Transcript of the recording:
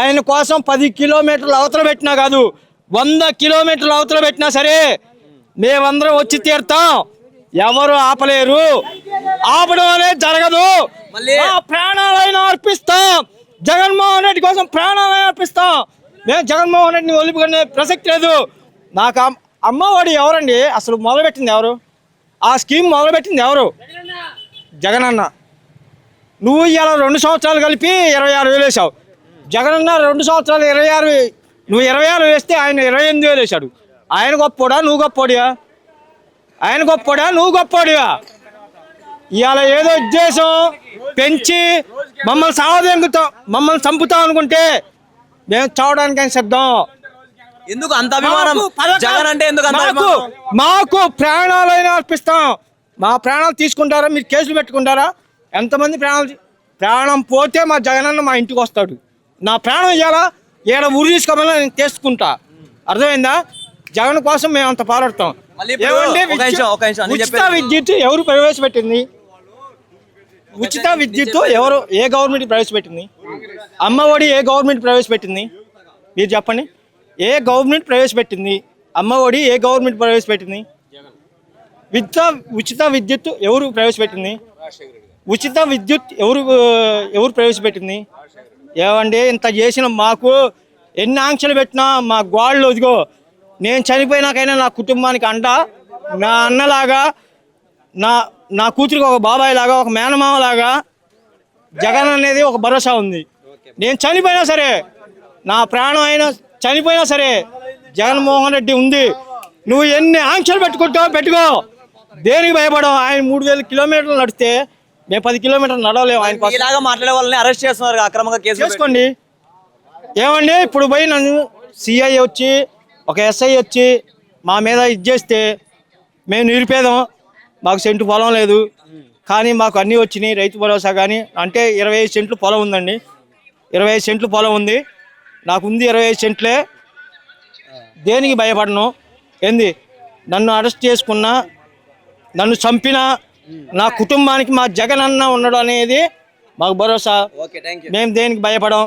ఆయన కోసం 10 కిలోమీటర్లు అవతల పెట్టినా కాదు, 100 కిలోమీటర్లు అవతల పెట్టినా సరే మేమందరం వచ్చి తీరుతాం. ఎవరు ఆపలేరు. ఆపడం అనేది జరగదు. ప్రాణాలైనా అర్పిస్తాం. జగన్మోహన్ రెడ్డి కోసం ప్రాణాలైనా అర్పిస్తాం. మేము జగన్మోహన్ రెడ్డిని వదిలిపుకునే ప్రసక్తి లేదు. నాకు అమ్మఒడి ఎవరండి అసలు మొదలుపెట్టింది ఎవరు? ఆ స్కీమ్ మొదలుపెట్టింది ఎవరు? జగనన్న. నువ్వు ఇలా 2 సంవత్సరాలు కలిపి 26,000 వేసావు. జగనన్న 2 సంవత్సరాలు 26, నువ్వు 26 వేస్తే ఆయన 28,000 వేసాడు. ఆయన గొప్పోడా నువ్వు గొప్పోడియా? ఆయన గొప్పోడా నువ్వు గొప్పోడియా? ఇవాళ ఏదో ఉద్దేశం పెంచి మమ్మల్ని సావదెంగుతాం, మమ్మల్ని చంపుతాం అనుకుంటే మేము చావడానికి సిద్ధం. ఎందుకు అంత అభిమానం జగన్ అంటే? ఎందుకు అంత అభిమానం? మాకు ప్రాణాలైనా అర్పిస్తాం. మా ప్రాణాలు తీసుకుంటారా? మీరు కేసులు పెట్టుకుంటారా? ఎంతమంది ప్రాణం పోతే మా జగనన్న మా ఇంటికి వస్తాడు. నా ప్రాణం ఇవ్వాలా? ఏడ ఊరు తీసుకోమని నేను తీసుకుంటా. అర్థమైందా? జగన్ కోసం మేము అంత పోరాడతాం. ఉచిత విద్యుత్ ఎవరు ప్రవేశపెట్టింది? ఉచిత విద్యుత్ ఎవరు, ఏ గవర్నమెంట్ ప్రవేశపెట్టింది? అమ్మఒడి ఏ గవర్నమెంట్ ప్రవేశపెట్టింది? మీరు చెప్పండి. ఏ గవర్నమెంట్ ప్రవేశపెట్టింది? అమ్మఒడి ఏ గవర్నమెంట్ ప్రవేశపెట్టింది? ఉచిత విద్యుత్ ఎవరు ప్రవేశపెట్టింది? ఉచిత విద్యుత్ ఎవరు ప్రవేశపెట్టింది? ఏమండి ఇంత చేసిన మాకు ఎన్ని ఆంక్షలు పెట్టినా మా గోళ్ళు వదిగో. నేను చనిపోయినాకైనా నా కుటుంబానికి అండ, నా అన్నలాగా, నా కూతురికి ఒక బాబాయ్ లాగా, ఒక మేనమామ లాగా జగన్ అనేది ఒక భరోసా ఉంది. నేను చనిపోయినా సరే, నా ప్రాణం అయినా చనిపోయినా సరే జగన్మోహన్ రెడ్డి ఉంది. నువ్వు ఎన్ని ఆంక్షలు పెట్టుకో, దేనికి భయపడవు? ఆయన 3,000 కిలోమీటర్లు నడిస్తే మేము 10 కిలోమీటర్లు నడవలేము. ఆయన ఇలాగా మాట్లాడే వాళ్ళని అరెస్ట్ చేస్తున్నారు, అక్రమంగా కేసు చేసుకోండి. ఏమండి ఇప్పుడు పోయి నన్ను సిఐ వచ్చి, ఒక ఎస్ఐ వచ్చి మా మీద ఇది చేస్తే మేము నిరుపేదం, మాకు సెంటు పొలం లేదు, కానీ మాకు అన్నీ వచ్చినాయి. రైతు భరోసా కానీ అంటే 25 సెంట్లు పొలం ఉందండి. 25 సెంట్లు పొలం ఉంది. నాకు ఉంది 25 సెంట్లే. దేనికి భయపడను? ఏంది నన్ను అరెస్ట్ చేసుకున్నా, నన్ను చంపినా నా కుటుంబానికి మా జగన్ అన్న ఉండడం అనేది మాకు భరోసా. మేము దేనికి భయపడం.